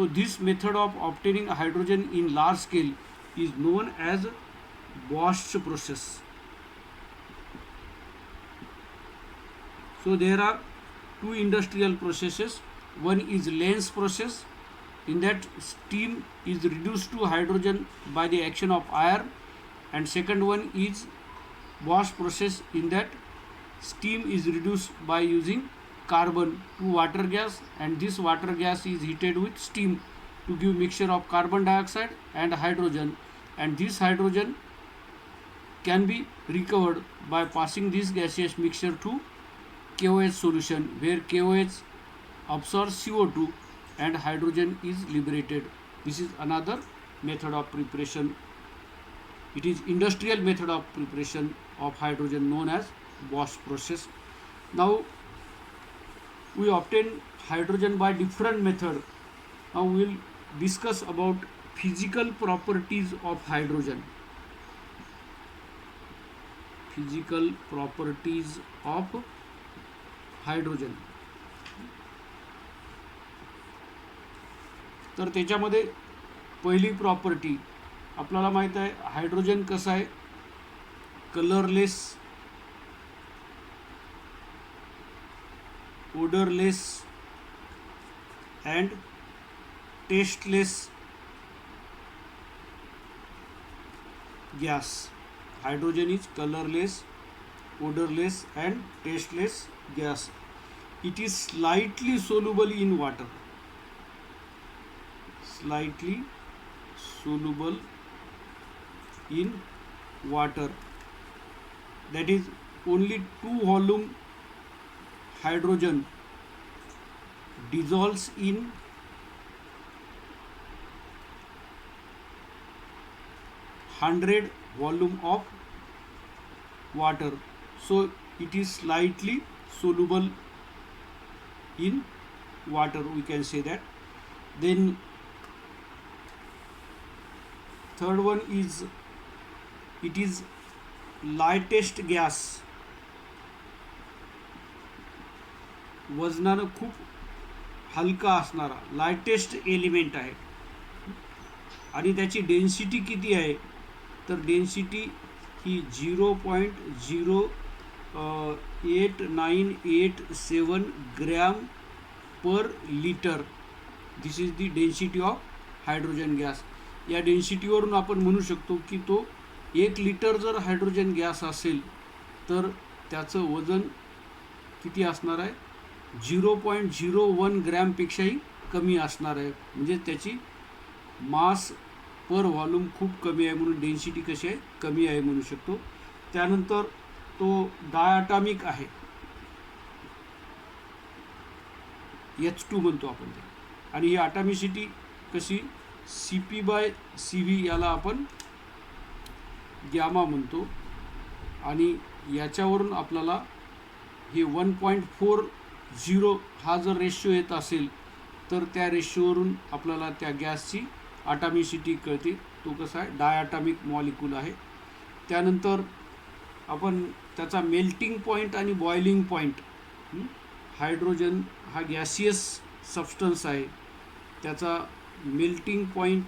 So this method of obtaining hydrogen in large scale is known as Bosch process. So there are two industrial processes. One is Lenz process. In that, steam is reduced to hydrogen by the action of air, and second one is Bosch process. In that, steam is reduced by using carbon to water gas, and this water gas is heated with steam to give mixture of carbon dioxide and hydrogen, and this hydrogen can be recovered by passing this gaseous mixture to KOH solution, where KOH absorbs CO2 and hydrogen is liberated. This is another method of preparation. It is industrial method of preparation of hydrogen known as Bosch process. Now we obtain hydrogen by different method. Now we will discuss about physical properties of hydrogen. Physical properties of hydrogen. तर त्याच्यामध्ये पहिली property आपल्याला माहित आहे, hydrogen कसं आहे, colourless, odourless and tasteless gas. Hydrogen is colourless, odorless and tasteless gas. It is slightly soluble in water. Slightly soluble in water. That is, only 2 volume hydrogen dissolves in 100 volume of water. So it is slightly soluble in water, we can say that. Then third one is, it is lightest gas. वजनानं खूप हलका असणारा lightest element आहे. आणि त्याची density किती आहे, तर density he 0.08987 gram per litre. This is the density of hydrogen gas. या डेन्सिटीवरून आपण म्हणू शकतो की तो 1 लिटर जर हायड्रोजन गॅस असेल तर त्याचं वजन किती असणार आहे, 0.01 ग्रॅमपेक्षाही कमी असणार आहे. म्हणजे त्याची मास पर व्हॉल्यूम खूप कमी आहे, म्हणून डेन्सिटी कशी आहे, कमी आहे म्हणू शकतो. त्यानंतर तो डायॲटॉमिक आहे, H2 म्हणतो आपण ते. आणि ही ॲटॉमिसिटी कशी, CP/CV, याला आपण गॅमा म्हणतो. आणि याच्यावरून आपल्याला हे 1.40 हा जर रेशिओ येत असेल तर त्या रेशिओवरून आपल्याला त्या गॅसची ॲटॉमिसिटी कळते. तो कसा आहे, डायॲटॉमिक मॉलिक्यूल आहे. त्यानंतर आपण त्याचा मेल्टिंग पॉईंट आणि बॉइलिंग पॉईंट. हायड्रोजन हा गॅसियस सबस्टन्स आहे, त्याचा मेल्टिंग पॉईंट,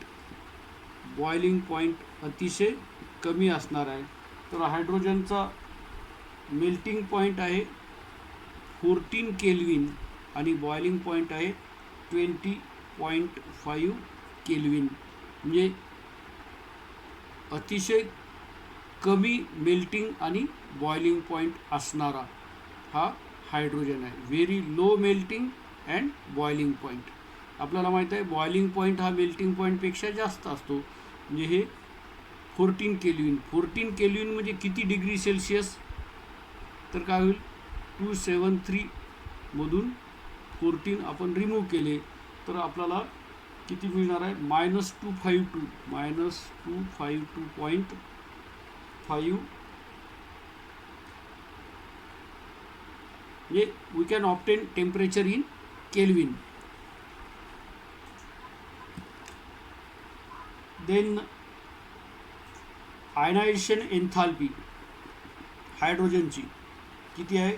बॉइलिंग पॉईंट अतिशय कमी असणार आहे. तर हायड्रोजनचा मेल्टिंग पॉईंट आहे 14 केल्विन आणि बॉइलिंग पॉईंट आहे 20.5 केल्विन. म्हणजे अतिशय कमी मेल्टिंग आणि बॉइलिंग पॉईंट असणारा हा हायड्रोजन आहे. Very low melting and boiling point. आपल्याला माहीत आहे बॉइलिंग पॉईंट हा मेल्टिंग पॉईंटपेक्षा जास्त असतो. म्हणजे हे 14 केल्विन. 14 केल्विन म्हणजे किती डिग्री सेल्सिअस, तर काय होईल, 273 मधून 14 आपण रिमूव्ह केले तर आपल्याला किती मिळणार आहे, -252 -252.5. म्हणजे we can obtain temperature in kelvin. Then ionisation enthalpy हायड्रोजनची किती आहे,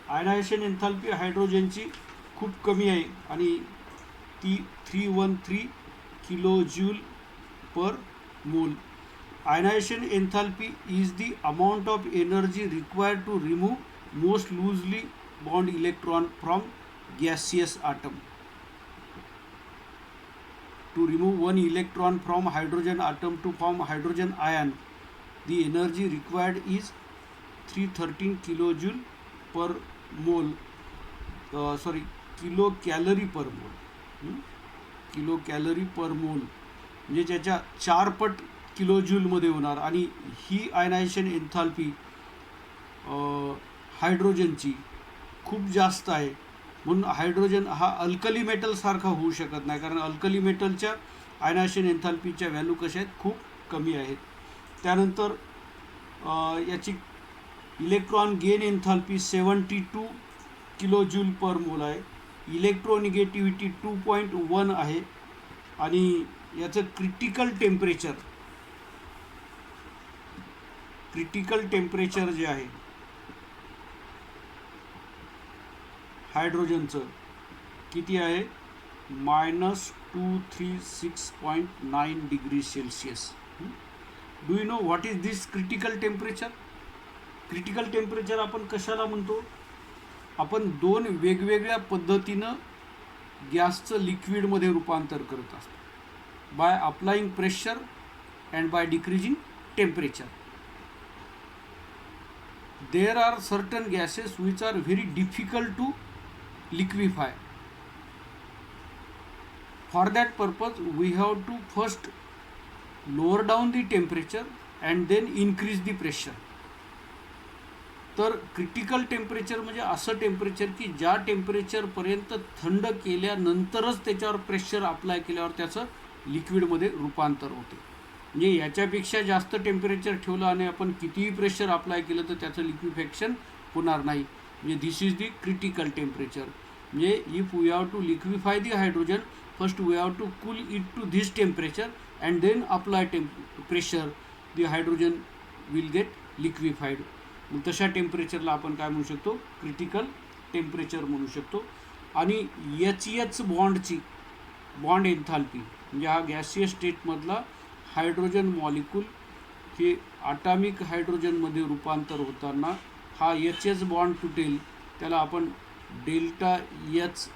आयनायझेशन एन्थाल्पी हायड्रोजनची खूप कमी आहे आणि 313 kilojule per mole. Ionization enthalpy is the amount of energy required to remove most loosely bound electron from gaseous atom. To remove one electron from hydrogen atom to form hydrogen ion, the energy required is 313 kilojoule per mole. Kilocalorie per mole. Kilocalorie per mole म्हणजे त्याच्या 4 पट किलोजूलमध्ये होणार. आणि ही ionization enthalpy हायड्रोजनची खूप जास्त आहे, म्हणून hydrogen हा अल्कली मेटल सारखा होऊ शकत नाही, कारण अल्कली मेटलच्या आयनायझेशन एन्थाल्पीच्या व्हॅल्यू कशा आहेत, खूप कमी आहेत. त्यानंतर याची इलेक्ट्रॉन गेन एन्थाल्पी 72 किलोजूल पर मोल आहे. इलेक्ट्रोनिगेटिव्हिटी 2.1 आहे. आणि याचं क्रिटिकल टेम्परेचर जे आहे हायड्रोजनचं किती आहे, -236.9 degree Celsius. Do you know what is this critical temperature? Critical temperature आपण कशाला म्हणतो? आपण दोन वेगवेगळ्या पद्धतीनं गॅसचं लिक्विडमध्ये रूपांतर करत असतो, by applying pressure and by decreasing temperature. There are certain gases which are very difficult to liquefy. For that purpose, we have to first lower down the temperature and then increase the pressure. तर critical temperature म्हणजे असं temperature की ज्या टेम्परेचरपर्यंत थंड केल्यानंतरच त्याच्यावर pressure apply केल्यावर त्याचं लिक्विडमध्ये रूपांतर होते. म्हणजे याच्यापेक्षा जास्त टेम्परेचर ठेवलं आणि आपण कितीही प्रेशर अप्लाय केलं तर त्याचं लिक्विफॅक्शन होणार नाही. म्हणजे this is the critical temperature. म्हणजे if we have to liquefy the hydrogen, first we have to cool it to this temperature and then apply pressure, the hydrogen will get liquefied. मग तशा टेम्परेचरला आपण काय म्हणू शकतो, क्रिटिकल टेम्परेचर म्हणू शकतो. आणि एच बॉन्डची बॉन्ड एन्थाल्पी म्हणजे हा गॅसियस स्टेटमधला हायड्रोजन मॉलिक्यूल हे ॲटॉमिक हायड्रोजनमध्ये रूपांतर होताना हा एच बॉन्ड तुटेल, त्याला आपण डेल्टा एच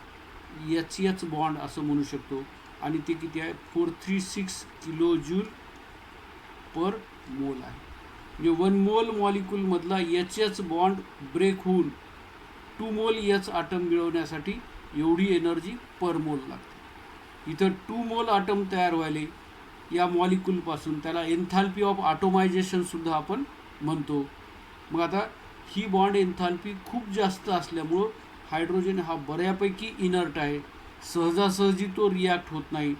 बॉन्ड असं म्हणू शकतो. आणि ते किती आहे, 436 किलोजूल पर मोल आहे. म्हणजे 1 मोल मॉलिक्यूलमधला एच बॉन्ड ब्रेक होऊन 2 मोल एच ॲटम मिळवण्यासाठी एवढी एनर्जी पर मोल लागते. इथं 2 मोल ॲटम तयार व्हायले या मॉलिक्यूलपासून, त्याला एन्थाल्पी ऑफ ॲटोमायझेशनसुद्धा आपण म्हणतो. मग आता ही बॉन्ड एन्थाल्पी खूप जास्त असल्यामुळं हायड्रोजन हा बऱ्यापैकी इनर्ट आहे, सहजासहजी तो रिॲक्ट होत नाही.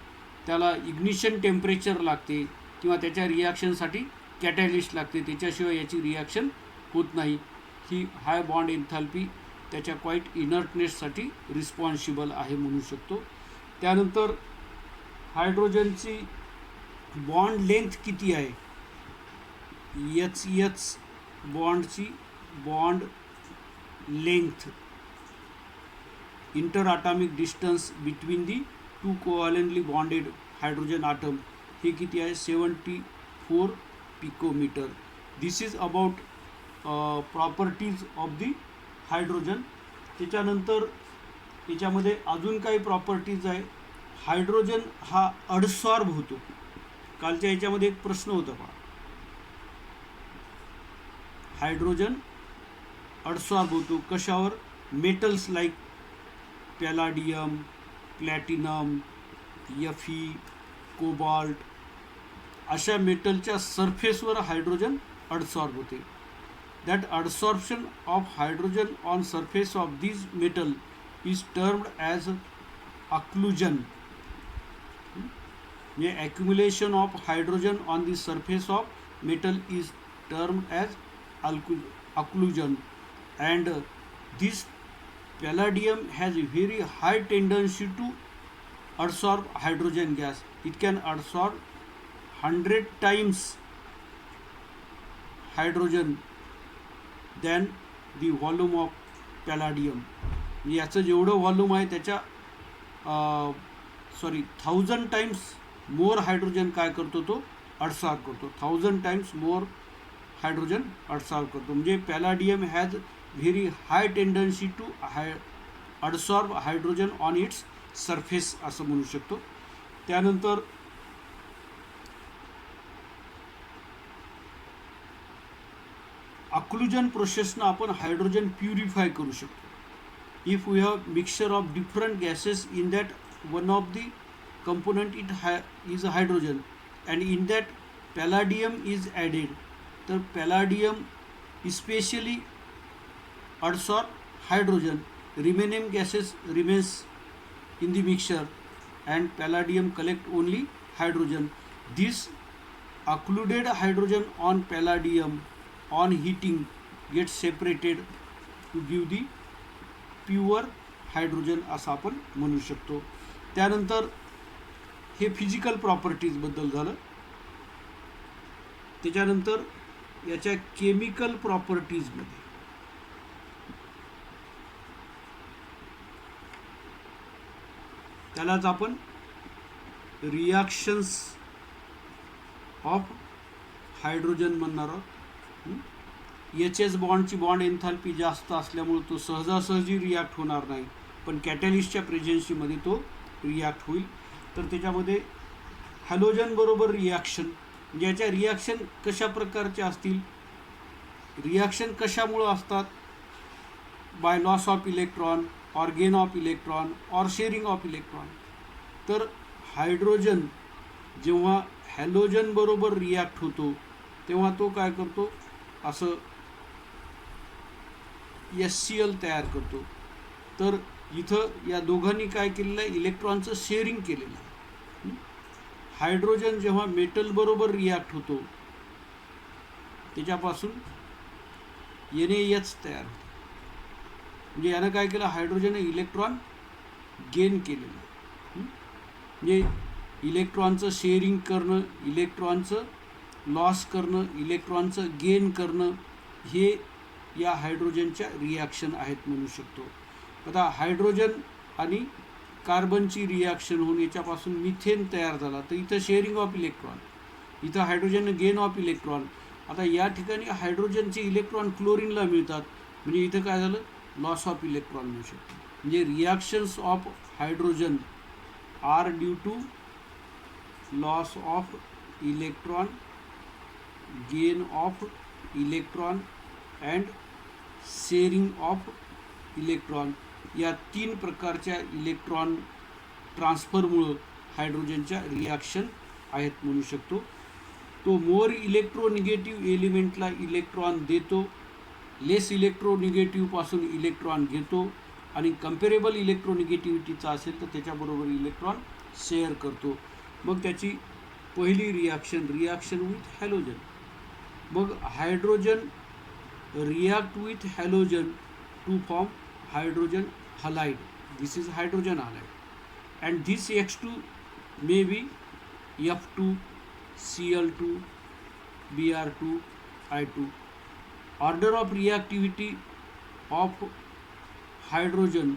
त्याला इग्निशन टेम्परेचर लागते किंवा त्याच्या रिॲक्शनसाठी कॅटॅलिस्ट लागते, त्याच्याशिवाय याची रिॲक्शन होत नाही. ही हाय बॉन्ड एन्थाल्पी त्याच्या क्वाईट इनर्टनेससाठी रिस्पॉन्सिबल आहे म्हणू शकतो. त्यानंतर हायड्रोजनची बॉन्ड लेंथ किती आहे, एच बॉन्डची bond length, interatomic distance between the 2 covalently bonded hydrogen atom हे किती आहे, 74 picometre. This is about properties of the hydrogen. त्याच्यानंतर याच्यामध्ये अजून काही प्रॉपर्टीज आहे. हायड्रोजन हा अडसॉर्ब होतो. कालच्या याच्यामध्ये एक प्रश्न होता पहा, हायड्रोजन अडसॉर्ब होतो कशावर, metals like palladium, platinum, Fe, cobalt अशा मेटलच्या सरफेसवर हायड्रोजन अडसॉर्ब होते. That adsorption of hydrogen on surface of this metal is termed as occlusion. म्हणजे accumulation of hydrogen on the surface of metal is termed as occlusion, and this palladium has a very high tendency to adsorb hydrogen gas. It can adsorb 100 times hydrogen than the volume of palladium. याचं जेवढं volume आहे त्याच्या 1000 times more hydrogen काय करतो, तो अडसॉर्ब करतो. 1000 times more hydrogen adsorb करतो. म्हणजे palladium has very high tendency to adsorb hydrogen on its surface असं म्हणू शकतो. त्यानंतर अक्लुजन प्रोसेसनं आपण हायड्रोजन प्युरिफाय करू शकतो. If we have mixture of different gases in that one of the component is hydrogen and in that palladium is added, तर palladium especially adsorb hydrogen, remaining gases remains in the mixture and palladium collect only hydrogen. This occluded hydrogen on palladium on heating gets separated to give the pure hydrogen असं आपण म्हणू शकतो. त्यानंतर हे physical प्रॉपर्टीजबद्दल झालं. त्याच्यानंतर याच्या केमिकल प्रॉपर्टीजमध्ये त्यालाच आपण रिॲक्शन्स ऑफ हायड्रोजन म्हणणार आहोत. एच एस बॉन्डची बॉन्ड एन्थाल्पी जास्त असल्यामुळे तो सहजासहजी रिॲक्ट होणार नाही, पण कॅटॅलिस्टच्या प्रेझेन्सीमध्ये तो रिॲक्ट होईल. तर त्याच्यामध्ये हॅलोजन बरोबर रिॲक्शन, म्हणजे याच्या रिॲक्शन कशा प्रकारचे असतील, रिॲक्शन कशामुळं असतात, by loss of electron or gain of electron or sharing of electron. तर हायड्रोजन जेव्हा हॅलोजन बरोबर रिॲक्ट होतो तेव्हा तो काय करतो, असं HCl तयार करतो. तर इथं या दोघांनी काय केलेलं आहे, इलेक्ट्रॉनचं शेअरिंग केलेलं आहे. हायड्रोजन जेव्हा मेटल बरोबर रिॲक्ट होतो त्याच्यापासून NaH तयार होतो. म्हणजे यानं काय केलं, हायड्रोजनने इलेक्ट्रॉन गेन केलेलं आहे. म्हणजे इलेक्ट्रॉनचं शेअरिंग करणं, इलेक्ट्रॉनचं लॉस करणं, इलेक्ट्रॉनचं गेन करणं, हे या हायड्रोजनच्या रिॲक्शन आहेत म्हणू शकतो. आता हायड्रोजन आणि कार्बनची रिॲक्शन होऊन याच्यापासून मिथेन तयार झाला, तर इथं शेअरिंग ऑफ इलेक्ट्रॉन, इथं हायड्रोजन गेन ऑफ इलेक्ट्रॉन. आता या ठिकाणी हायड्रोजनचे इलेक्ट्रॉन क्लोरीनला मिळतात, म्हणजे इथं काय झालं, लॉस ऑफ इलेक्ट्रॉन मिळू शकतो. म्हणजे reactions of hydrogen are due to loss of electron, gain of electron and sharing of electron. या 3 प्रकारच्या इलेक्ट्रॉन ट्रान्सफरमुळं हायड्रोजनच्या रिॲक्शन आहेत म्हणू शकतो. तो मोर इलेक्ट्रोनिगेटिव्ह एलिमेंटला इलेक्ट्रॉन देतो, लेस इलेक्ट्रोनिगेटिव्हपासून इलेक्ट्रॉन घेतो, आणि कम्पेरेबल इलेक्ट्रोनिगेटिव्हिटीचा असेल तर त्याच्याबरोबर इलेक्ट्रॉन शेअर करतो. मग त्याची पहिली रिॲक्शन विथ हॅलोजन. मग hydrogen react with halogen to form hydrogen halide. This is hydrogen halide, and this X2 may be F2, Cl2, Br2, I2. Order of reactivity of hydrogen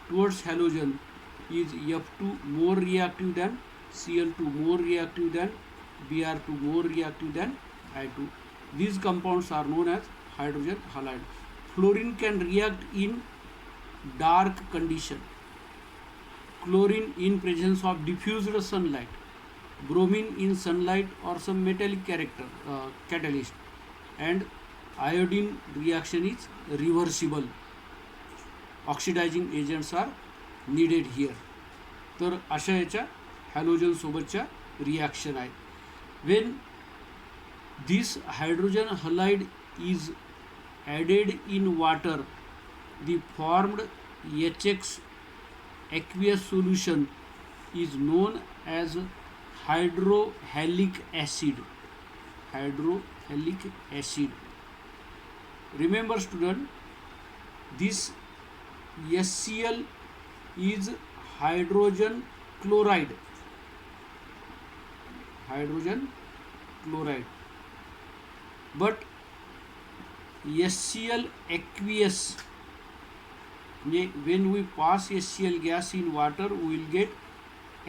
towards halogen is F2 more reactive than Cl2, more reactive than Br2, more reactive than I2. These compounds are known as hydrogen halide. Fluorine can react in dark condition, chlorine in presence of diffused sunlight, bromine in sunlight or some metallic catalyst, and iodine reaction is reversible. Oxidizing agents are needed here. तर अशा याच्या halogen सोबतच्या reaction आहेत. when this hydrogen halide is added in water, the formed HX aqueous solution is known as hydrohalic acid. Hydrohalic acid. Remember student, this HCl is hydrogen chloride. But HCl aqueous, when we pass HCl gas in water, we will get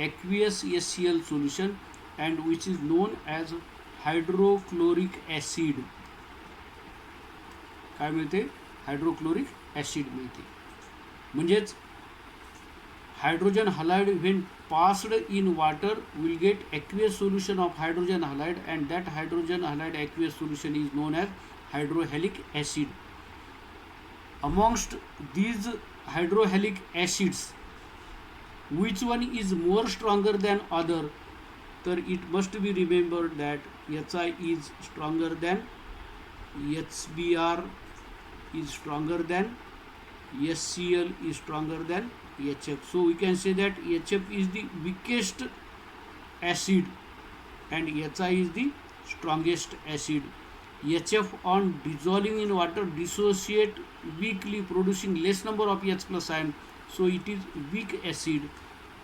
aqueous HCl solution and which is known as hydrochloric acid. काय मिळते? Hydrochloric acid मिळते. म्हणजेच hydrogen halide when passed in water will get aqueous solution of hydrogen halide, and that hydrogen halide aqueous solution is known as hydrohalic acid. Amongst these hydrohalic acids, which one is more stronger than other? तर it must be remembered that HI is stronger than HBr, is stronger than HCl, is stronger than HF. So we can say that HF is the weakest acid and HI is the strongest acid. HF on dissolving in water dissociate weakly, producing less number of H plus ion, so it is weak acid.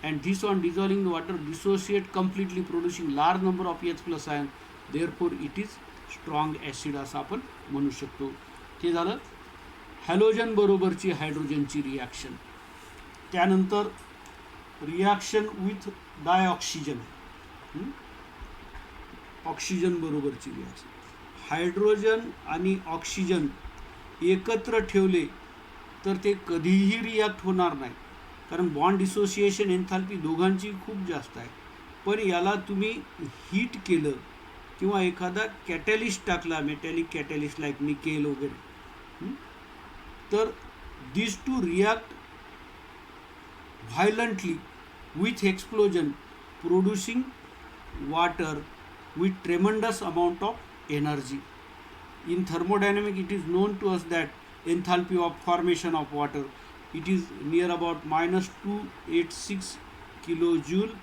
And this on dissolving in water dissociate completely, producing large number of H plus ion, therefore it is strong acid असं आपण म्हणू शकतो. हे झालं halogen बरोबरची हायड्रोजनची reaction. त्यानंतर reaction with डायऑक्सिजन, oxygen बरोबरची reaction. Hydrogen आणि ऑक्सिजन एकत्र ठेवले तर ते कधीही रिॲक्ट होणार नाही, कारण बॉन्ड डिसोसिएशन एन्थाल्पी दोघांची खूप जास्त आहे. पण याला तुम्ही हीट केलं किंवा एखादा कॅटॅलिस्ट टाकला, मेटॅलिक कॅटॅलिस्ट लाईक निकेल वगैरे, तर these two react violently with explosion, producing water with tremendous amount of energy. In thermodynamics, it is known to us that enthalpy of formation of water, it is near about minus 286 kilojoule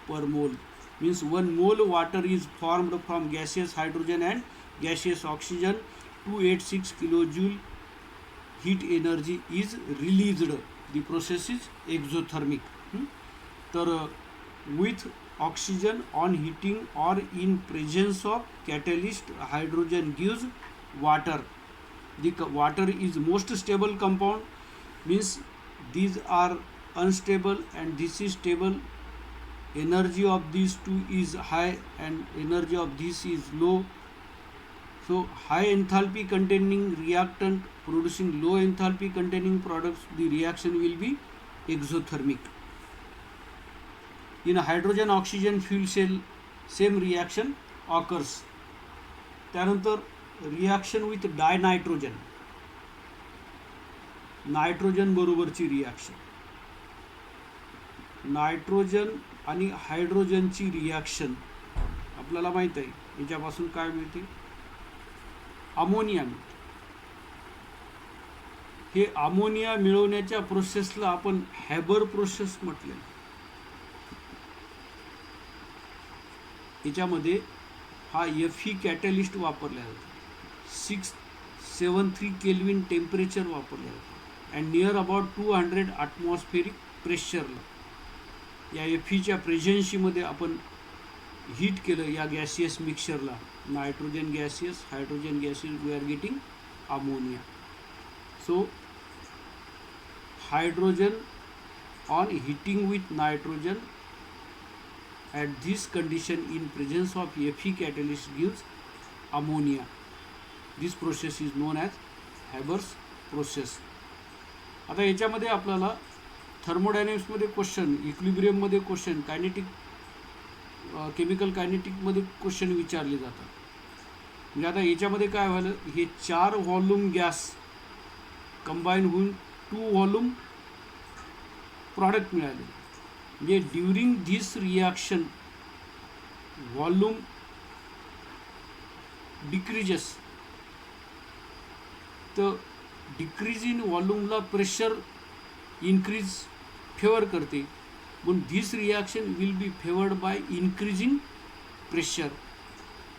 per mole. Means 1 mole water is formed from gaseous hydrogen and gaseous oxygen. 286 kilojoule heat energy is released. The process is exothermic. तर with oxygen on heating or in presence of catalyst, hydrogen gives water. The water is most stable compound, means these are unstable and this is stable. Energy of these two is high and energy of this is low. So high enthalpy containing reactant producing low enthalpy containing products, the reaction will be exothermic. In a hydrogen oxygen fuel cell, same reaction occurs. त्यानंतर reaction with डायनायट्रोजन, nitrogen बरोबरची reaction. Nitrogen आणि हायड्रोजनची reaction आपल्याला माहीत आहे. याच्यापासून काय मिळते? Ammonia मिळते. हे अमोनिया मिळवण्याच्या प्रोसेसला आपण हॅबर प्रोसेस म्हटले. याच्यामध्ये हा Fe कॅटॅलिस्ट वापरला जातो. 673 केल्विन टेम्परेचर वापरलं जातं अँड नियर अबाउट 200 ॲटमॉस्फेरिक प्रेशरला या Feच्या प्रेझेन्सीमध्ये आपण हीट केलं या गॅसियस मिक्सचरला. Nitrogen gaseous, hydrogen gaseous, we are getting ammonia. So hydrogen on heating with nitrogen at this condition in presence of Fe catalyst gives ammonia. This process is known as Haber's process. आता याच्यामध्ये आपल्याला थर्मोडायनॅमिक्समध्ये question, इक्विलिब्रियममध्ये question, kinetic chemical कायनेटिकमध्ये question विचारले जातात. म्हणजे आता याच्यामध्ये काय व्हायलं, हे 4 व्हॉल्यूम गॅस कंबाईन होऊन 2 व्हॉल्यूम प्रॉडक्ट मिळाले. म्हणजे during this reaction volume decreases. तर डिक्रीज इन व्हॉल्यूमला प्रेशर इन्क्रीज फेवर करते, म्हणून this reaction will be favoured by increasing pressure.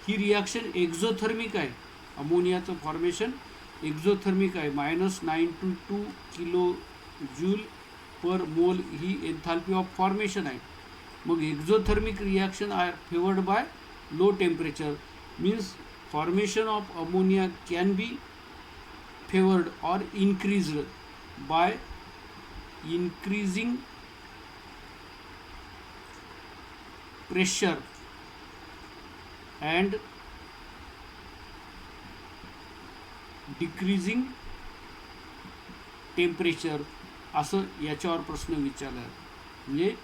ही रिॲक्शन एक्झोथर्मिक आहे. अमोनियाचं फॉर्मेशन एक्झोथर्मिक आहे. -922 किलो जूल पर मोल ही एन्थाल्पी ऑफ फॉर्मेशन आहे. मग exothermic reaction are favoured by low temperature, means formation of ammonia can be favoured or increased by increasing pressure and decreasing temperature असं याच्यावर प्रश्न विचारला आहे. म्हणजे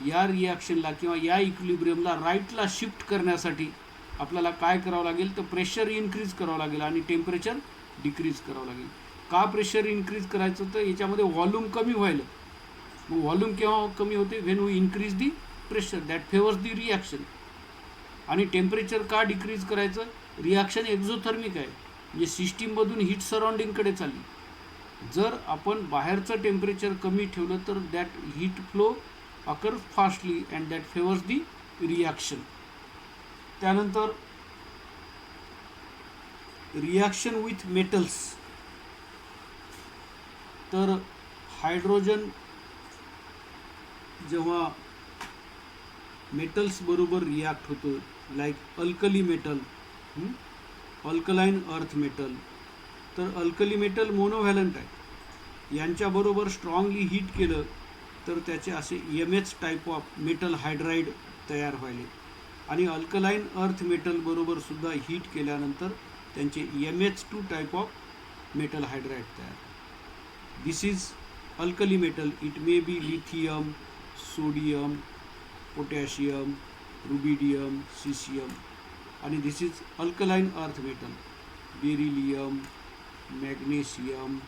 या रिॲक्शनला किंवा या इक्विलिब्रियमला राईटला शिफ्ट करण्यासाठी आपल्याला काय करावं लागेल, तर प्रेशर इन्क्रीज करावं लागेल आणि टेम्परेचर डिक्रीज करावं लागेल. का प्रेशर इन्क्रीज करायचं, तर याच्यामध्ये व्हॉल्यूम कमी व्हायला. मग व्हॉल्यूम केव्हा कमी होते, when we increase the pressure, that favours the reaction. आणि टेम्परेचर का डिक्रीज करायचं, रिॲक्शन एक्झोथर्मिक आहे, म्हणजे सिस्टीममधून हीट सराउंडिंगकडे चालली. जर आपण बाहेरचं टेम्परेचर कमी ठेवलं तर that heat flow occur fastly and that favours the reaction. त्यानंतर रिॲक्शन विथ मेटल्स, तर हायड्रोजन जेव्हा मेटल्स बरोबर रिॲक्ट होतो, like alkali metal, alkaline earth metal, तर अल्कली मेटल मोनोव्हॅलंट आहे, यांच्याबरोबर स्ट्रॉंगली हीट केलं तर त्याचे असे MH type of metal hydride तयार व्हायले. आणि अल्कलाइन अर्थ मेटल बरोबर सुद्धा हीट केल्यानंतर त्यांचे MH2 type of metal hydride तयार. This is alkali metal. It may be lithium, sodium, potassium, rubidium, caesium. आणि this is alkaline earth metal, beryllium, magnesium,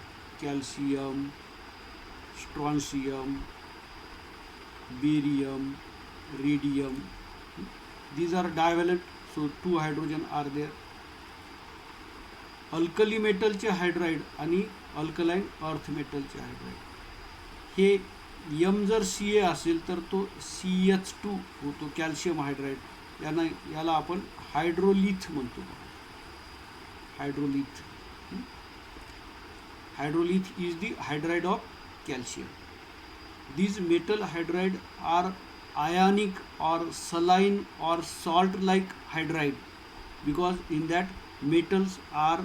calcium, strontium, barium, radium. These are divalent, so 2 hydrogen are there. Alkali मेटलचे hydride आणि alkaline earth मेटलचे hydride, हे M जर Ca असेल तर तो CH2 होतो, कॅल्शियम हायड्राईड. याला आपण हायड्रोलिथ म्हणतो. Hydrolith, hydrolith is the hydride of calcium. These metal hydride are ionic or saline or salt like hydride, because in that metals are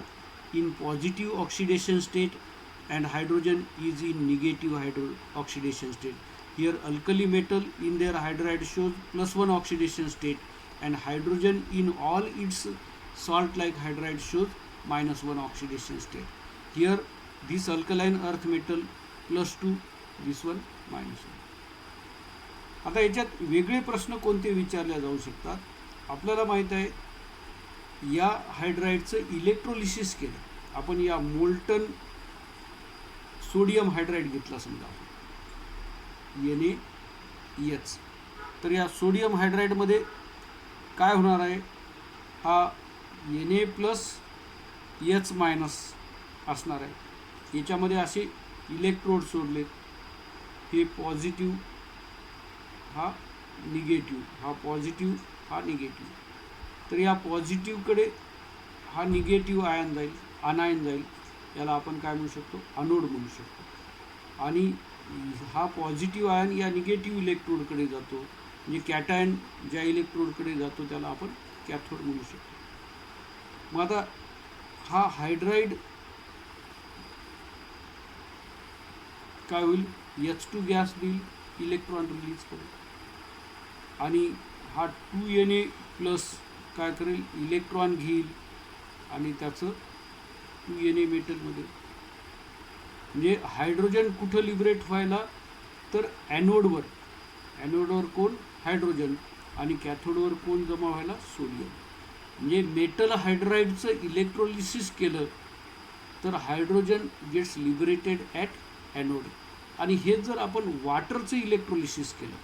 in positive oxidation state and hydrogen is in negative oxidation state. Here alkali metal in their hydride shows +1 oxidation state and hydrogen in all its salt like hydride shows -1 oxidation state. Here this alkaline earth metal +2, this one -1. आता याच्यात वेगळे प्रश्न कोणते विचारले जाऊ शकतात. आपल्याला माहीत आहे, या हायड्राईडचं इलेक्ट्रोलिसिस केलं आपण. या मोल्टन सोडियम हायड्राईड घेतला समजा NaH, तर या सोडियम हायड्राईडमध्ये काय होणार आहे, हा Na+H- असणार आहे. याच्यामध्ये असे इलेक्ट्रोड सोडले, हे पॉझिटिव्ह, हा निगेटिव्ह, हा पॉझिटिव्ह, हा निगेटिव्ह. तर या पॉझिटिव्हकडे हा निगेटिव्ह आयन जाईल, अनायन जाईल, याला आपण काय म्हणू शकतो, अनोड म्हणू शकतो. आणि हा पॉझिटिव्ह आयन या निगेटिव्ह इलेक्ट्रोडकडे जातो, म्हणजे कॅटायन ज्या इलेक्ट्रोडकडे जातो त्याला आपण कॅथोड म्हणू शकतो. मग आता हा हायड्राईड काय होईल, H2 गॅस देईल, इलेक्ट्रॉन रिलीज करेल. आणि हा 2Na+ काय करेल, इलेक्ट्रॉन घेईल आणि त्याचं 2Na मेटलमध्ये. म्हणजे हायड्रोजन कुठं लिबरेट व्हायला, तर ॲनोडवर. ॲनोडवर कोण, हायड्रोजन, आणि कॅथोडवर कोण जमा व्हायला, सोडियम. म्हणजे मेटल हायड्राईडचं इलेक्ट्रोलिसिस केलं तर hydrogen gets liberated at anode. आणि हे जर आपण वॉटरचं इलेक्ट्रोलिसिस केलं,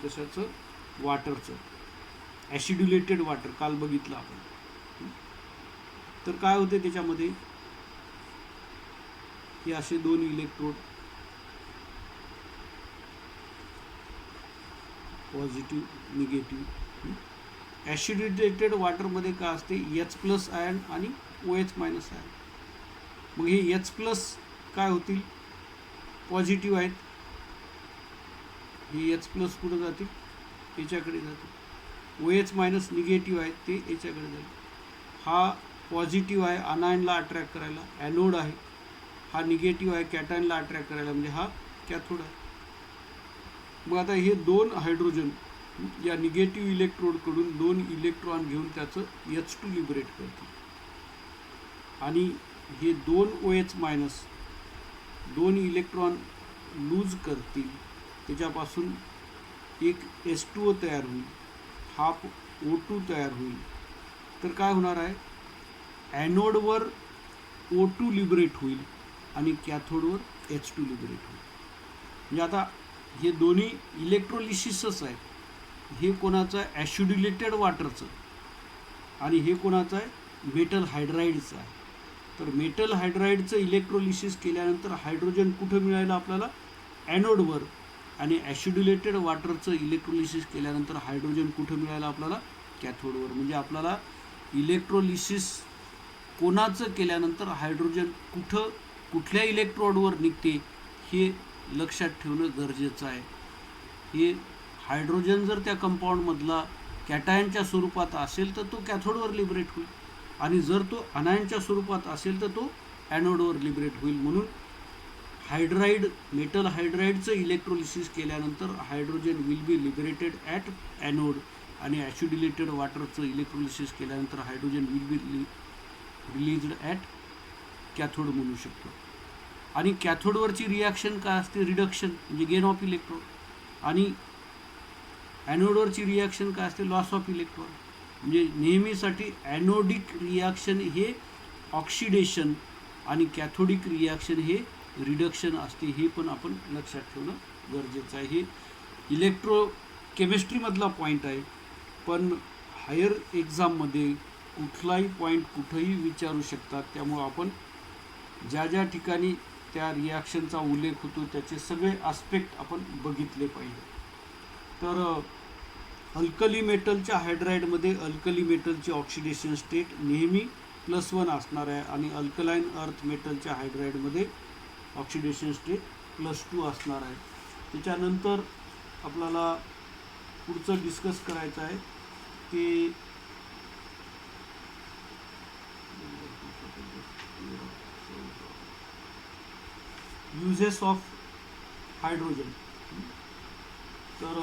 कशाचं, वॉटरचं, ॲसिड्युलेटेड वॉटर, काल बघितलं आपण, तर काय होते त्याच्यामध्ये, हे असे 2 इलेक्ट्रोड, पॉझिटिव्ह निगेटिव्ह. ॲसिड्युलेटेड वॉटरमध्ये काय असते, H+ आयन आणि OH- आयन. मग हे H+ काय होतील, पॉझिटिव्ह आहेत, हे H+ कुठं जातील, याच्याकडे जातील. OH- निगेटिव्ह आहेत, ते याच्याकडे जातील. हा पॉझिटिव्ह आहे, अनायनला अट्रॅक्ट करायला, ॲनोड आहे. हा निगेटिव्ह आहे, कॅटायनला अट्रॅक्ट करायला, म्हणजे हा कॅथोड आहे. मग आता हे 2 हायड्रोजन या निगेटिव्ह इलेक्ट्रोडकडून 2 इलेक्ट्रॉन घेऊन त्याचं H2 लिबरेट करतील आणि हे 2 OH मायनस 2 इलेक्ट्रॉन लूज करतील, त्याच्यापासून एक H2O तयार होईल, हाफ O2 तयार होईल. तर काय होणार आहे, ॲनोडवर O2 लिबरेट होईल आणि कॅथोडवर H2 लिबरेट होईल. म्हणजे आता हे दोन्ही इलेक्ट्रोलिसिसच आहे. हे कोणाचं आहे, ॲसिड्युलेटेड वॉटरचं, आणि हे कोणाचं आहे, मेटल हायड्राईडचं आहे. तर मेटल हायड्राईडचं इलेक्ट्रोलिसिस केल्यानंतर हायड्रोजन कुठं मिळालं आपल्याला, ॲनोडवर, आणि ॲसिड्युलेटेड वॉटरचं इलेक्ट्रोलिसिस केल्यानंतर हायड्रोजन कुठं मिळालं आपल्याला, कॅथोडवर. म्हणजे आपल्याला इलेक्ट्रोलिसिस कोणाचं केल्यानंतर हायड्रोजन कुठल्या इलेक्ट्रोडवर निघते हे लक्षात ठेवणं गरजेचं आहे. हे हायड्रोजन जर त्या कंपाऊंडमधला कॅटायनच्या स्वरूपात असेल तर तो कॅथोडवर लिबरेट होईल, आणि जर तो अनायनच्या स्वरूपात असेल तर तो ॲनोडवर लिबरेट होईल. म्हणून मेटल हायड्राईडचं इलेक्ट्रोलिसिस केल्यानंतर hydrogen will be liberated at anode, आणि ॲसिड्युलेटेड वॉटरचं इलेक्ट्रोलिसिस केल्यानंतर hydrogen will be released at cathode म्हणू शकतो. आणि कॅथोडवरची रिॲक्शन काय असते, रिडक्शन म्हणजे गेन ऑफ इलेक्ट्रॉन, आणि ॲनोडवरची रिॲक्शन काय असते, लॉस ऑफ इलेक्ट्रॉन. म्हणजे नेहमीसाठी ॲनोडिक रिॲक्शन हे ऑक्सिडेशन आणि कॅथोडिक रिॲक्शन हे रिडक्शन असते. हे पण आपण लक्षात ठेवणं गरजेचं आहे. हे इलेक्ट्रोकेमिस्ट्रीमधला पॉईंट आहे, पण हायर एक्झाममध्ये कुठलाही पॉईंट कुठंही विचारू शकतात. त्यामुळं आपण ज्या ठिकाणी त्या रिॲक्शनचा उल्लेख होतो त्याचे सगळे आस्पेक्ट आपण बघितले पाहिजे. तर अल्कली मेटलच्या हायड्राईडमध्ये अल्कली मेटलची ऑक्सिडेशन स्टेट नेहमी +1 असणार आहे, आणि अल्कलाईन अर्थ मेटलच्या हायड्राईडमध्ये ऑक्सिडेशन स्टेट +2 असणार आहे. त्याच्यानंतर आपल्याला पुढचं डिस्कस करायचं आहे की युजेस ऑफ हायड्रोजन. तर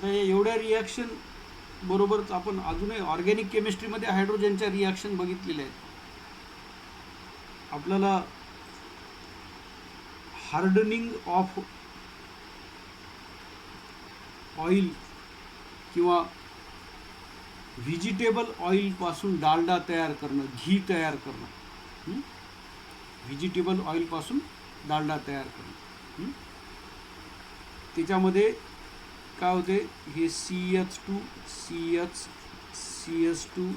एवढ्या रिॲक्शन बरोबरच आपण अजूनही ऑर्गॅनिक केमिस्ट्रीमध्ये हायड्रोजनच्या रिॲक्शन बघितलेल्या आहेत. आपल्याला हार्डनिंग ऑफ ऑइल किंवा व्हेजिटेबल ऑइलपासून डालडा तयार करणं, घी तयार करणं, व्हेजिटेबल ऑइलपासून डालडा तयार करणं, त्याच्यामध्ये काय होते, हे CH2 CH2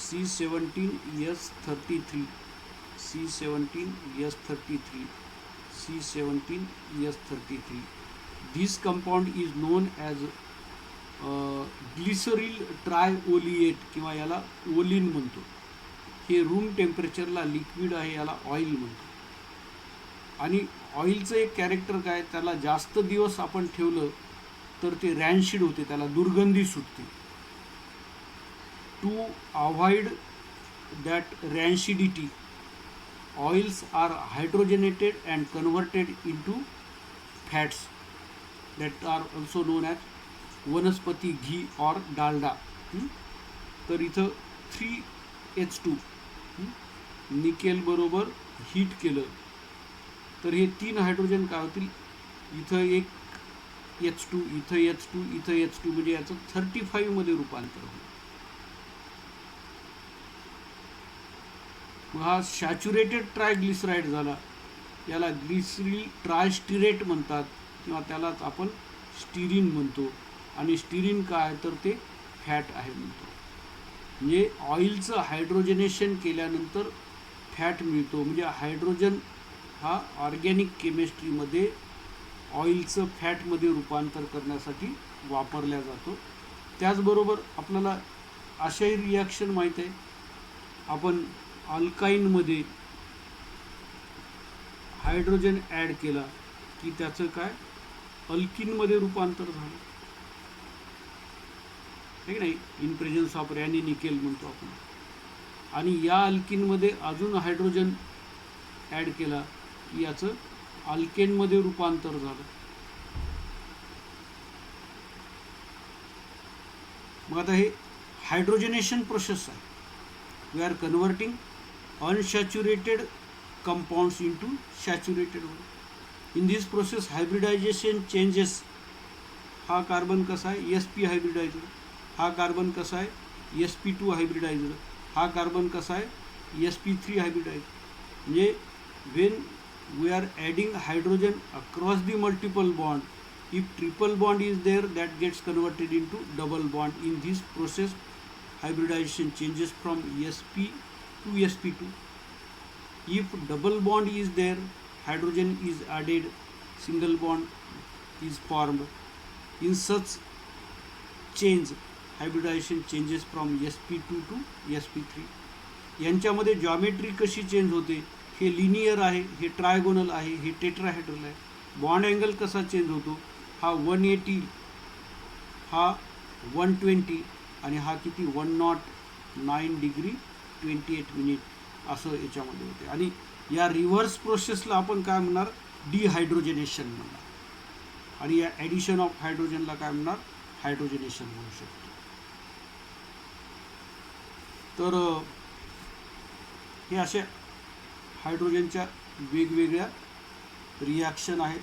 C17S33 C17S33 C17S33. This compound is known as ग्लिसरील ट्रायओलिएट किंवा याला ओलिन म्हणतो. हे रूम टेम्परेचरला लिक्विड आहे, याला ऑइल म्हणतो. आणि ऑइलचं एक कॅरेक्टर काय, त्याला जास्त दिवस आपण ठेवलं तर ते रॅन्शिड होते, त्याला दुर्गंधी सुटते. To avoid that rancidity oils are hydrogenated and converted into fats that are also known as vanaspati ghee और डालडा. तर इथं 3H2 निकेल बरोबर हीट केलं तर हे 3 हायड्रोजन काय होतील, इथं एक H2, इथं H2, इथं H2, म्हणजे याचं 35 मध्ये रूपांतर होईल. हा सॅच्युरेटेड ट्रायग्लिसराईड झाला, याला ग्लिसरील ट्रायस्टिरेट म्हणतात किंवा त्यालाच आपण स्टिरीन म्हणतो. आणि स्टिरीन काय तर ते फॅट आहे म्हणतो. म्हणजे ऑइलचं हायड्रोजनेशन केल्यानंतर फॅट मिळतो. म्हणजे हायड्रोजन हा ऑर्गॅनिक केमिस्ट्रीमध्ये ऑइलचं फॅटमध्ये रूपांतर करण्यासाठी वापरला जातो. त्याचबरोबर आपल्याला अशाही रिॲक्शन माहीत आहे, आपण अल्काईनमध्ये हायड्रोजन ॲड केला की त्याचं काय अल्किनमध्ये रूपांतर झालं, आहे की नाही, इन प्रेझन्स ऑफ रॅनी निकेल म्हणतो आपण. आणि या अल्किनमध्ये अजून हायड्रोजन ॲड केला की याचं अल्केनमध्ये रूपांतर झालं. मग आता हे हायड्रोजनेशन प्रोसेस आहे. We are converting unsaturated compounds into saturated one. In this process hybridization changes. हा कार्बन कसा आहे SP हायब्रिडायझर, हा कार्बन कसा आहे SP2 हायब्रिडायझर, हा कार्बन कसा आहे SP3 हायब्रिडायझर. म्हणजे when we are adding hydrogen across the multiple bond, if triple bond is there, that gets converted into double bond. In this process hybridization changes from SP to SP2. If double bond is there, hydrogen is added, single bond is formed. In such change hybridization changes from SP2 to SP3. यांच्यामध्ये geometry कशी change होते, हे linear आहे, हे trigonal आहे, हे tetrahedral आहे. Bond angle कसा चेंज होतो, हा 180, हा 120 आणि हा किती 109 डिग्री 28 मिनिट असं याच्यामध्ये होते. आणि या रिव्हर्स प्रोसेसला आपण काय म्हणणार डिहायड्रोजनेशन म्हणणार, आणि या ॲडिशन ऑफ हायड्रोजनला काय म्हणणार हायड्रोजनेशन म्हणू शकतो. तर हे असे हायड्रोजनच्या वेगवेगळ्या रिॲक्शन आहेत.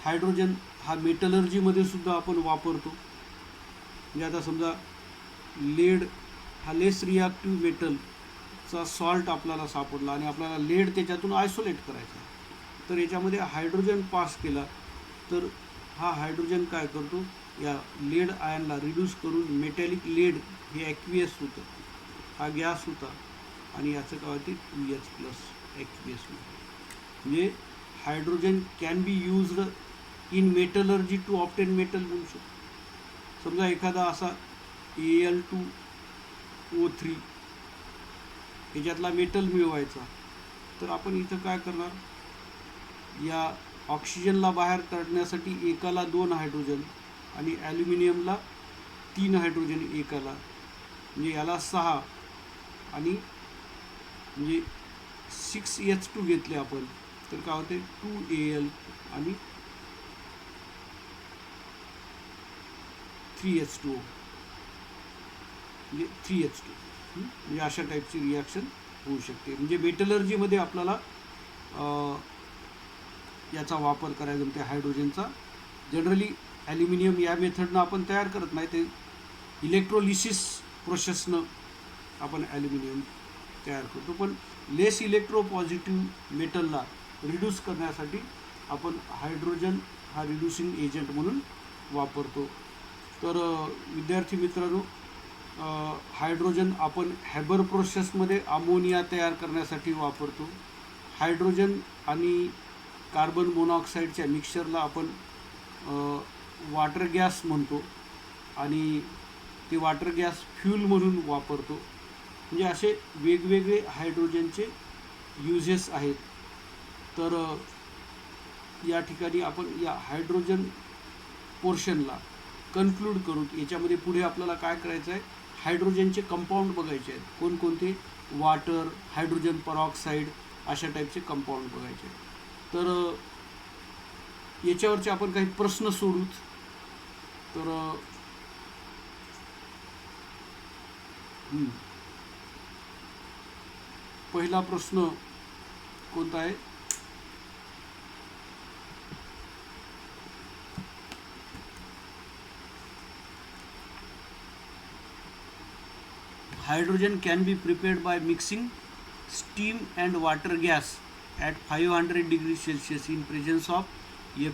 हायड्रोजन हा मेटलर्जीमध्ये सुद्धा आपण वापरतो. म्हणजे आता समजा लेड हा लेस रिॲक्टिव्ह मेटलचा सॉल्ट आपल्याला सापडला आणि आपल्याला लेड त्याच्यातून आयसोलेट करायचा, तर याच्यामध्ये हायड्रोजन पास केला तर हा हायड्रोजन काय करतो, या लेड आयनला रिड्यूस करून मेटॅलिक लेड हे ॲक्वियस होतं, हा गॅस होता आणि याचं काय होते 2H+ ॲक्वियस होतं. म्हणजे hydrogen can be used in metallurgy to obtain metal म्हणू शकतो. समजा एखादा असा Al2O3 याच्यातला मेटल मिळवायचा, तर आपण इथं काय करणार, या ऑक्सिजनला बाहेर काढण्यासाठी एकाला 2 हायड्रोजन आणि ॲल्युमिनियमला 3 हायड्रोजन एकाला, म्हणजे याला 6 आणि म्हणजे 6H2 घेतले आपण तर काय होते 2Al आणि 3H2O म्हणजे 3H2. म्हणजे अशा टाईपची रिॲक्शन होऊ शकते. म्हणजे मेटलर्जीमध्ये आपल्याला याचा वापर करायचा जमते हायड्रोजनचा. जनरली ॲल्युमिनियम या मेथडनं आपण तयार करत नाही, ते इलेक्ट्रोलिसिस प्रोसेसनं आपण ॲल्युमिनियम तयार करतो. पण लेस इलेक्ट्रो पॉझिटिव्ह मेटलला रिड्यूस करण्यासाठी आपण हायड्रोजन हा रिड्युसिंग एजंट म्हणून वापरतो. तर विद्यार्थी मित्रांनो, हायड्रोजन आपण हॅबर प्रोसेसमध्ये अमोनिया तयार करण्यासाठी वापरतो. हायड्रोजन आणि कार्बन मोनॉक्साईडच्या मिक्सचरला आपण वॉटर गॅस म्हणतो आणि ते वॉटर गॅस फ्यूल म्हणून वापरतो. म्हणजे असे वेगवेगळे हायड्रोजनचे युजेस आहेत. तर या ठिकाणी आपण या हायड्रोजन पोर्शनला कन्क्लूड करू. याच्यामध्ये पुढे आपल्याला काय करायचं आहे, हायड्रोजनचे कंपाऊंड बघायचे आहेत, कोणकोणते, वॉटर, हायड्रोजन परऑक्साईड अशा टाईपचे कंपाऊंड बघायचे आहेत. तर याच्यावरचे आपण काही प्रश्न सोडूत. तर पहिला प्रश्न कोणता आहे, hydrogen can be prepared by mixing steam and water gas at 500 degrees Celsius in presence of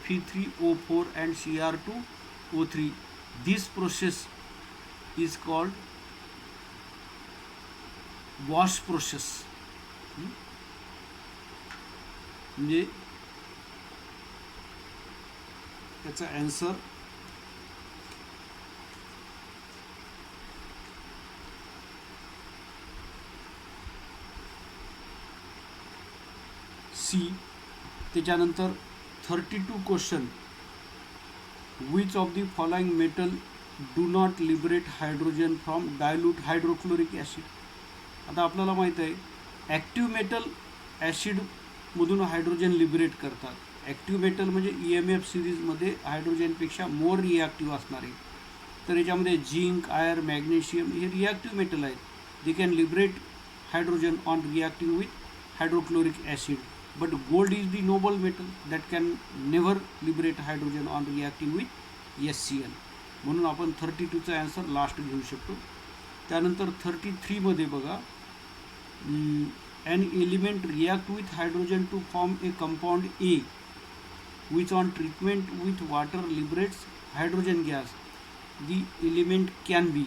Fe3O4 and Cr2O3. This process is called Bosch process. म्हणजे याचा आन्सर सी. त्याच्यानंतर 32 question, which of the following metal do not liberate hydrogen from dilute hydrochloric acid. आता आपल्याला माहीत आहे active metal ॲसिडमधून hydrogen liberate करतात. Active metal म्हणजे EMF सिरीजमध्ये हायड्रोजनपेक्षा मोर रिॲक्टिव्ह असणारे. तर याच्यामध्ये झिंक, आयर, मॅग्नेशियम हे रिॲक्टिव्ह मेटल आहेत. They can liberate hydrogen on reacting with hydrochloric acid. But gold is the noble metal that can never liberate hydrogen on reacting with HCl. म्हणून आपण 32चा answer last घेऊ शकतो. त्यानंतर 33मध्ये बघा, an element react with hydrogen to form a compound A which on treatment with water liberates hydrogen gas. The element can be.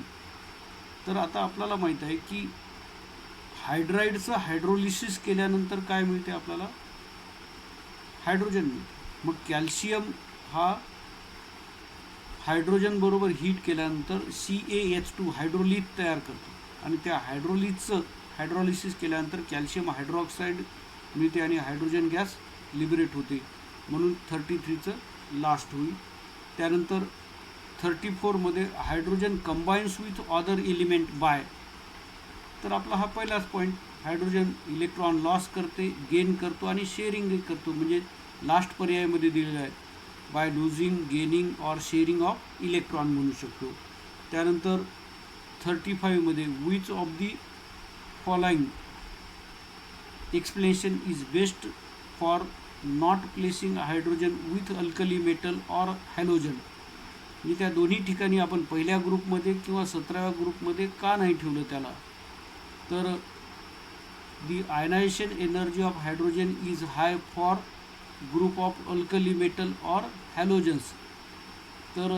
तर आता आपल्याला माहीत आहे की हायड्राईडचं हायड्रोलिसिस केल्यानंतर काय मिळते आपल्याला? हायड्रोजन मिळते. मग कॅल्शियम हा हायड्रोजन बरोबर हीट केल्यानंतर CaH2 हायड्रोलिथ तयार करतो आणि त्या हायड्रोलिथचं हायड्रॉलिसिस केल्यानंतर कॅल्शियम हायड्रॉक्साईड मिळते आणि हायड्रोजन गॅस लिबरेट होते. म्हणून 33चं लास्ट होईल. त्यानंतर 34मध्ये hydrogen combines with other element by. तर आपला हा पहिलाच पॉईंट, हायड्रोजन इलेक्ट्रॉन लॉस करते, गेन करतो आणि शेअरिंग करतो. म्हणजे लास्ट पर्यायामध्ये दिलेला आहे by losing, gaining or sharing of electron म्हणू शकतो. त्यानंतर 35मध्ये which of the following explanation is best for not placing hydrogen with alkali metal or halogen. म्हणजे त्या दोन्ही ठिकाणी आपण पहिल्या ग्रुपमध्ये किंवा 17व्या ग्रुपमध्ये का नाही ठेवलं त्याला? तर the ionization energy of hydrogen is high for group of alkali metal or halogens. तर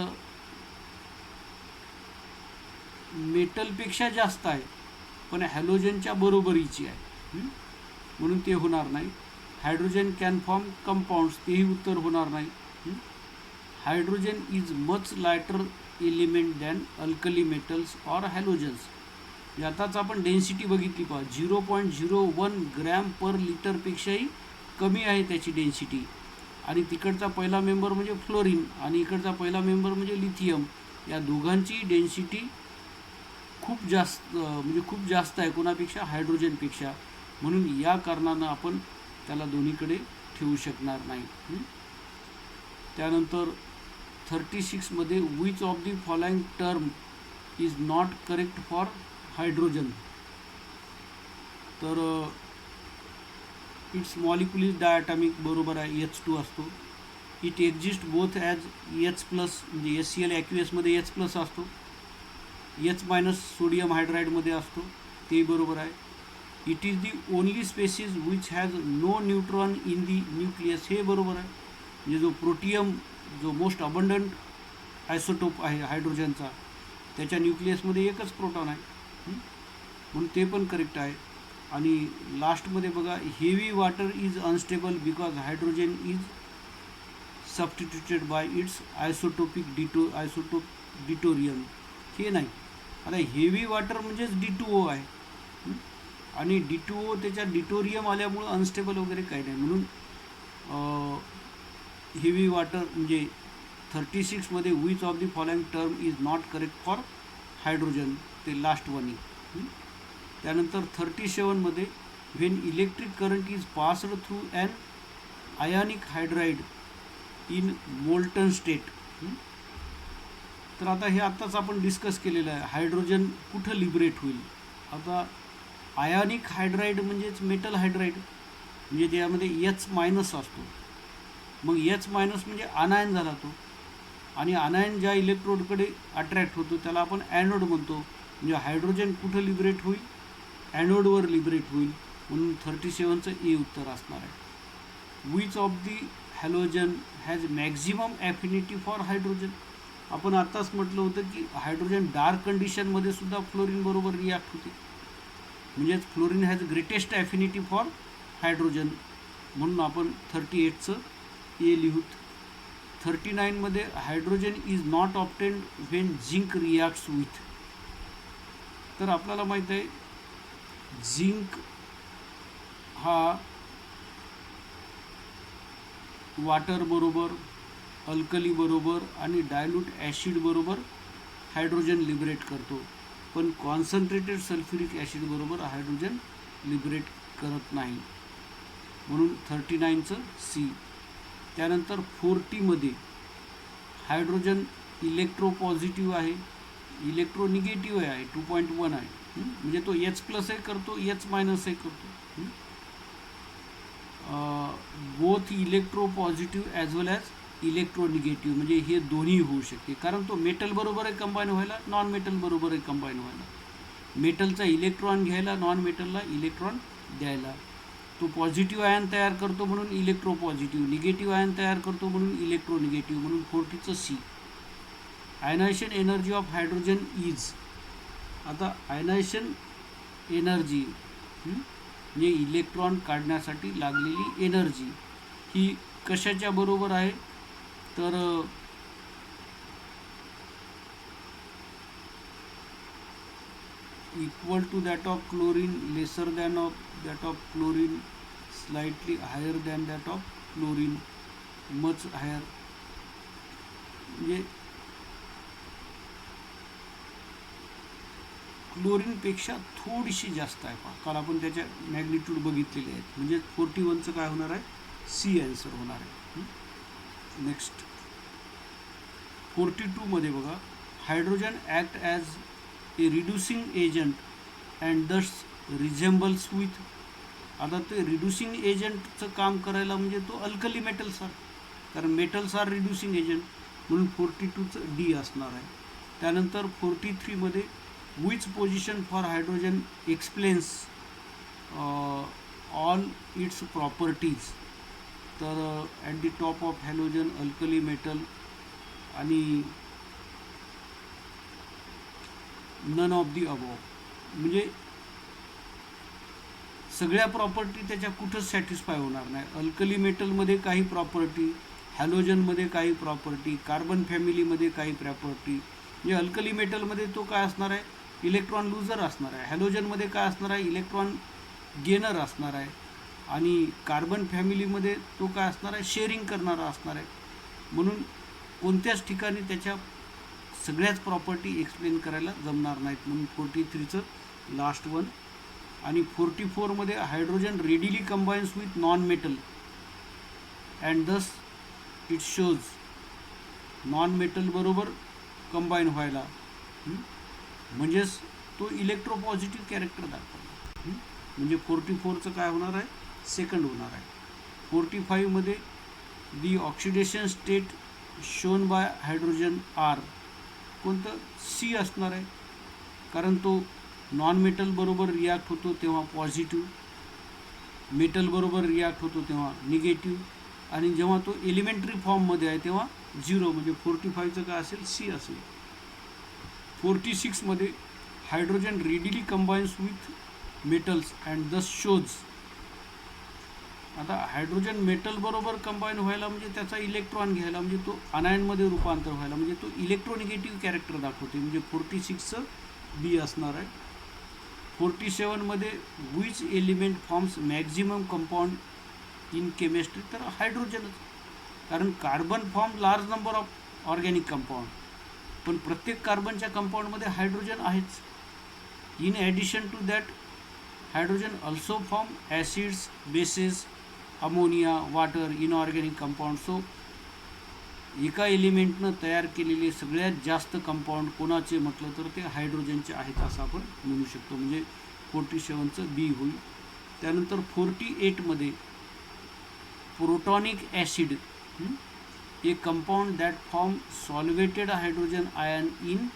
मेटलपेक्षा जास्त आहे पण हॅलोजनच्या बरोबरीची आहे, म्हणून ते होणार नाही. हायड्रोजन कॅन फॉर्म कंपाऊंड्स, तेही उत्तर होणार नाही. Hydrogen is much lighter element than alkali metals or halogens. याताच आपण डेन्सिटी बघितली पहा, 0.01 ग्रॅम पर लिटरपेक्षाही कमी आहे त्याची डेन्सिटी. आणि तिकडचा पहिला मेंबर म्हणजे फ्लोरीन आणि इकडचा पहिला मेंबर म्हणजे लिथियम. या दोघांची डेन्सिटी खूप जास्त आहे कोणापेक्षा? हायड्रोजनपेक्षा. म्हणून या कारणानं आपण त्याला दोन्हीकडे ठेवू शकणार नाही. त्यानंतर 36मध्ये which of the following term is not correct for hydrogen. तर इट्स मॉलिक्युल इज डायटॉमिक, बरोबर आहे, H2 असतो. It exist both as H+, म्हणजे HCl ॲक्युएसमध्ये H+ असतो, H- सोडियम हायड्राईडमध्ये असतो, ते बरोबर आहे. It is the only species which has no neutron in the nucleus, हे बरोबर आहे. म्हणजे जो प्रोटियम, जो मोस्ट अबंडंट आयसोटोप आहे हायड्रोजनचा, त्याच्या न्यूक्लियसमध्ये एकच प्रोटॉन आहे, म्हणून ते पण करेक्ट आहे. आणि लास्टमध्ये बघा, heavy water is unstable because hydrogen is substituted by its isotope deuterium. हे नाही. आता हेवी वॉटर म्हणजेच D2O आहे आणि D2O त्याच्या डिटोरियम आल्यामुळं अनस्टेबल वगैरे काही नाही. म्हणून हेवी वॉटर म्हणजे 36मध्ये which of the following term is not correct for hydrogen, ते लास्ट वन आहे. त्यानंतर 37मध्ये when electric current is passed through an ionic hydride in molten state. तर आता हे आत्ताच आपण डिस्कस केलेलं आहे, हायड्रोजन कुठं लिबरेट होईल. आता आयॉनिक हायड्राईड म्हणजेच मेटल हायड्राईड, म्हणजे त्यामध्ये H- असतो. मग H- म्हणजे आनायन झाला तो, आणि आनायन ज्या इलेक्ट्रोडकडे अट्रॅक्ट होतो त्याला आपण ॲनोड म्हणतो. म्हणजे हायड्रोजन कुठं लिबरेट होईल? ॲनोडवर लिबरेट होईल. म्हणून 37चं ए उत्तर असणार आहे. Which of the halogen has maximum affinity for hydrogen. आपण आत्ताच म्हटलं होतं की हायड्रोजन डार्क कंडिशनमध्ये सुद्धा फ्लोरीन बरोबर रिॲक्ट होते, म्हणजेच fluorine has greatest affinity for hydrogen. म्हणून आपण 38चं ए लिहूत. 39मध्ये hydrogen is not obtained when zinc reacts with. तर आपल्याला माहीत आहे झिंक हा वाटर बरोबर, अल्कली बरोबर आणि डायल्यूट ॲसिड बरोबर हायड्रोजन लिबरेट करतो, पण कॉन्सन्ट्रेटेड सल्फ्युरिक ॲसिड बरोबर हायड्रोजन लिबरेट करत नाही, म्हणून 39चं सी. त्यानंतर 40मध्ये हायड्रोजन इलेक्ट्रोपॉझिटिव्ह आहे, इलेक्ट्रोनिगेटिव्ह आहे, 2.1 आहे. म्हणजे तो एच प्लस आहे करतो, एच मायनस आहे करतो. बोथ इलेक्ट्रोपॉझिटिव्ह ॲज वेल ॲज इलेक्ट्रोनिगेटिव्ह, म्हणजे हे दोन्ही होऊ शकते, कारण तो मेटल बरोबर आहे कंबाईन व्हायला, नॉन मेटल बरोबर आहे कंबाईन व्हायला. मेटलचा इलेक्ट्रॉन घ्यायला, नॉन मेटलला इलेक्ट्रॉन द्यायला. तो पॉझिटिव्ह आयन तयार करतो म्हणून इलेक्ट्रोपॉझिटिव्ह, निगेटिव्ह आयन तयार करतो म्हणून इलेक्ट्रोनिगेटिव्ह, म्हणून 40चं C. Ionization energy of hydrogen is. आता आयनायझेशन एनर्जी म्हणजे इलेक्ट्रॉन काढण्यासाठी लागलेली एनर्जी ही कशाच्या बरोबर आहे, तर equal to that of chlorine, lesser than of that of chlorine, slightly higher than that of chlorine, much higher. म्हणजे क्लोरीनपेक्षा थोडीशी जास्त आहे. काल आपण त्याच्या मॅग्निट्यूड बघितलेले आहेत, म्हणजे 41चं काय होणार आहे, सी आन्सर होणार आहे. नेक्स्ट 42मध्ये बघा, hydrogen act as a reducing agent and thus resembles with. आता ते रिड्युसिंग एजंटचं काम करायला म्हणजे तो अल्कली मेटल्स आहे, कारण मेटल्स आर रिड्युसिंग एजंट, म्हणून 42चं डी असणार आहे. त्यानंतर 43मध्ये which position for hydrogen explains all its properties, तर at the top of halogen, alkali metal आणि none of the above, म्हणजे सगळ्या प्रॉपर्टी त्याच्या कुठंच सॅटिस्फाय होणार नाही. अल्कली मेटलमध्ये काही प्रॉपर्टी, हॅलोजनमध्ये काही प्रॉपर्टी, कार्बन फॅमिलीमध्ये काही प्रॉपर्टी. म्हणजे अल्कली मेटलमध्ये तो काय असणार आहे, इलेक्ट्रॉन लूजर असणार आहे. हॅलोजनमध्ये काय असणार आहे, इलेक्ट्रॉन गेनर असणार आहे. आणि कार्बन फॅमिलीमध्ये तो काय असणार आहे, शेअरिंग करणारा असणार आहे. म्हणून कोणत्याच ठिकाणी त्याच्या सगळ्याच प्रॉपर्टी एक्सप्लेन करायला जमणार नाहीत, म्हणून 43चं लास्ट वन. आणि 44मध्ये hydrogen readily combines with non metal and thus it shows, non metal बरोबर कंबाईन व्हायला, म्हणजेच तो इलेक्ट्रोपॉझिटिव्ह कॅरेक्टर दाखवला. म्हणजे 44चं काय होणार आहे, सेकंड होणार आहे. 45मध्ये the oxidation state shown by hydrogen are, कोणतं, सी असणार आहे, कारण तो नॉन मेटल बरोबर रिॲक्ट होतो तेव्हा पॉझिटिव्ह, मेटल बरोबर रिॲक्ट होतो तेव्हा निगेटिव्ह, आणि जेव्हा तो एलिमेंटरी फॉर्ममध्ये आहे तेव्हा 0, म्हणजे 45चं काय असेल, सी असेल. 46मध्ये hydrogen readily combines with metals and thus shows. आता हायड्रोजन मेटल बरोबर कंबाईन व्हायला म्हणजे त्याचा इलेक्ट्रॉन घ्यायला, म्हणजे तो अनायनमध्ये रूपांतर व्हायला, म्हणजे तो इलेक्ट्रोनिगेटिव्ह कॅरेक्टर दाखवते, म्हणजे 46चं बी असणार आहे. 47मध्ये which element forms maximum compound in chemistry, तर हायड्रोजनच, कारण carbon form large number of organic compound, पण प्रत्येक कार्बनच्या कंपाऊंडमध्ये हायड्रोजन आहेच. In addition to that hydrogen also form acids, bases, ammonia, water, inorganic compound. So एका एलिमेंटनं तयार केलेले सगळ्यात जास्त कंपाऊंड कोणाचे म्हटलं तर ते हायड्रोजनचे आहेत असं आपण म्हणू शकतो, म्हणजे 47चं बी होईल. त्यानंतर 48मध्ये protonic acid, a compound that form solvated hydrogen ion in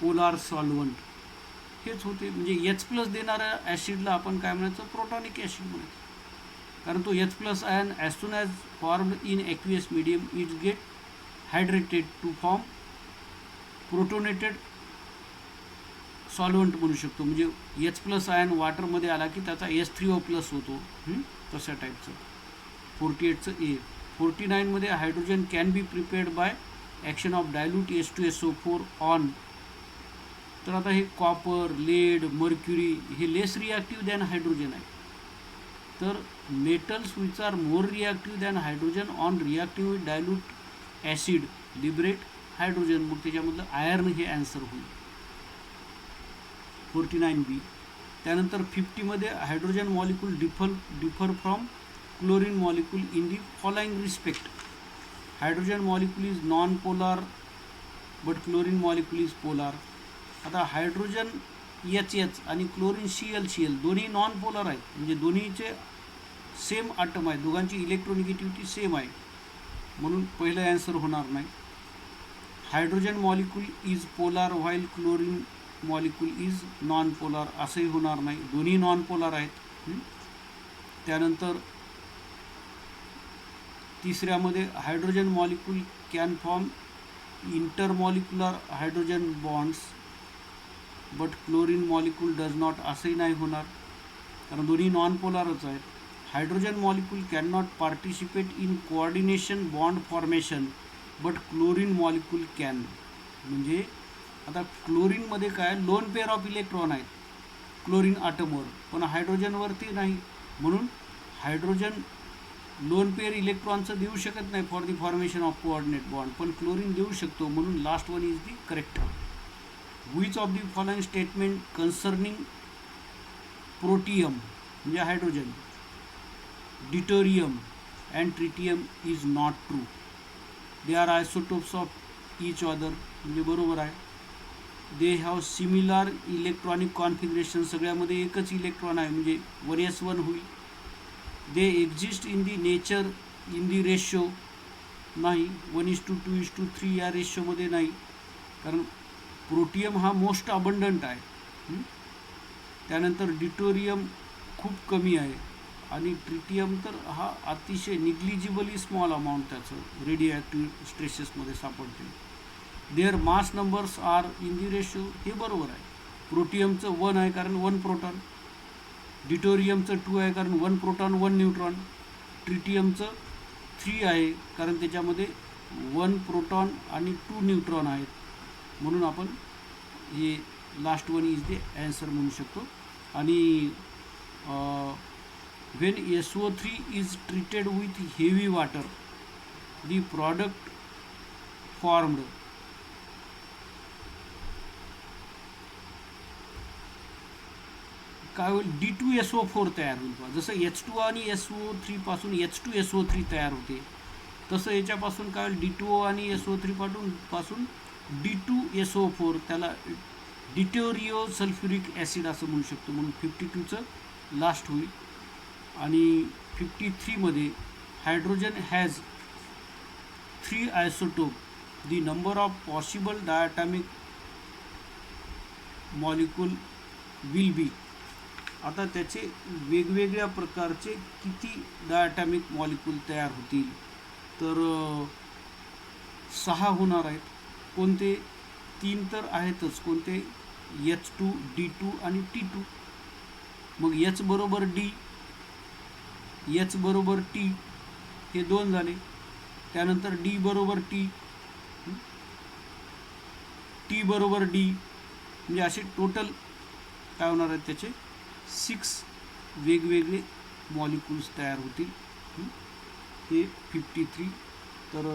polar solvent, हेच होते. म्हणजे एच प्लस देणाऱ्या ॲसिडला आपण काय म्हणायचं, प्रोटॉनिक ॲसिड म्हणायचं, कारण तो H plus ion as soon as formed in aqueous medium it get hydrated to form protonated solvent म्हणू शकतो. म्हणजे एच प्लस आयन वाटरमध्ये आला की त्याचा H3O+ होतो, तशा टाईपचं. 48चं ए. 49मध्ये hydrogen can be prepared by action of dilute H2SO4 on. तर आता हे कॉपर, लेड, मर्क्युरी हे लेस रिॲक्टिव्ह दॅन हायड्रोजन आहे, तर metals which are more reactive than hydrogen on reactive with dilute acid liberate hydrogen. मग त्याच्यामधलं iron हे answer होईल 49B. त्यानंतर 50मध्ये hydrogen molecule differ from chlorine molecule in the following respect. Hydrogen molecule is non polar but chlorine molecule is polar. आता hydrogen HH आणि chlorine ClCl दोन्ही non polar आहेत, म्हणजे दोन्हीचे सेम ॲटम आहेत, दोघांची इलेक्ट्रोनिगेटिव्हिटी सेम आहे, म्हणून पहिलं ॲन्सर होणार नाही. Hydrogen molecule is polar while chlorine molecule is non polar असंही होणार नाही, दोन्ही नॉन पोलार आहेत. त्यानंतर तिसऱ्यामध्ये hydrogen molecule can form intermolecular hydrogen bonds but chlorine molecule does not, असंही नाही होणार कारण दोन्ही नॉन पोलारच आहेत. Hydrogen molecule can not participate in coordination bond formation but chlorine molecule can. म्हणजे आता क्लोरीनमध्ये काय लोन पेअर ऑफ इलेक्ट्रॉन आहेत क्लोरीन ॲटमवर, पण हायड्रोजनवरती नाही, म्हणून हायड्रोजन लोन पेअर इलेक्ट्रॉनचं देऊ शकत नाही for the formation of coordinate bond, पण क्लोरीन देऊ शकतो, म्हणून last one is the correct. Which of the following statement concerning protium म्हणजे hydrogen, deuterium and tritium is not true. They are isotopes of each other, म्हणजे बरोबर आहे. They have similar electronic configuration, सगळ्यामध्ये एकच electron आहे, म्हणजे 1s1 होईल. They exist in the nature in the ratio, नाही 1:2:3 या रेशोमध्ये नाही, कारण प्रोटियम हा मोस्ट अबंडंट आहे. त्यानंतर डिटोरियम खूप कमी आहे आणि ट्रिटियम तर हा अतिशय निग्लिजिबली स्मॉल अमाऊंट त्याचं रेडिओॲक्टिव्ह स्ट्रेसेसमध्ये सापडते. Their mass numbers are in the ratio, हे बरोबर आहे. प्रोटियमचं 1 आहे कारण 1 प्रोटॉन, डिटोरियमचं 2 आहे कारण 1 प्रोटॉन 1 न्यूट्रॉन, ट्रिटियमचं 3 आहे कारण त्याच्यामध्ये 1 प्रोटॉन आणि 2 न्यूट्रॉन आहेत, म्हणून आपण हे last one is the answer म्हणू शकतो. आणि when SO3 is treated with heavy water, the product formed काय होईल, D2SO4 तयार होईल. जसं H2 आणि SO3 पासून H2SO3 तयार होते, तसं याच्यापासून काय होईल, D2O आणि SO3 पासून D2SO4, त्याला डिटोरियो सल्फ्युरिक ॲसिड असं म्हणू शकतो, म्हणून 52चं लास्ट होईल. आणि 53मध्ये hydrogen has 3 isotope, the number of possible diatomic molecule will be. आता त्याचे वेगवेगळ्या प्रकारचे किती डायटॉमिक मॉलिक्यूल तयार होतील, तर 6 होणार आहेत. कोणते, 3 तर आहेतच, कोणते, H2, D2 आणि T2. मग H बरोबर D, H बरोबर T, हे 2 झाले. त्यानंतर D बरोबर T, T बरोबर D, म्हणजे असे टोटल काय होणार आहेत, त्याचे 6 वेगवेगळे मॉलिक्यूल्स तयार होतील. हे 53. तर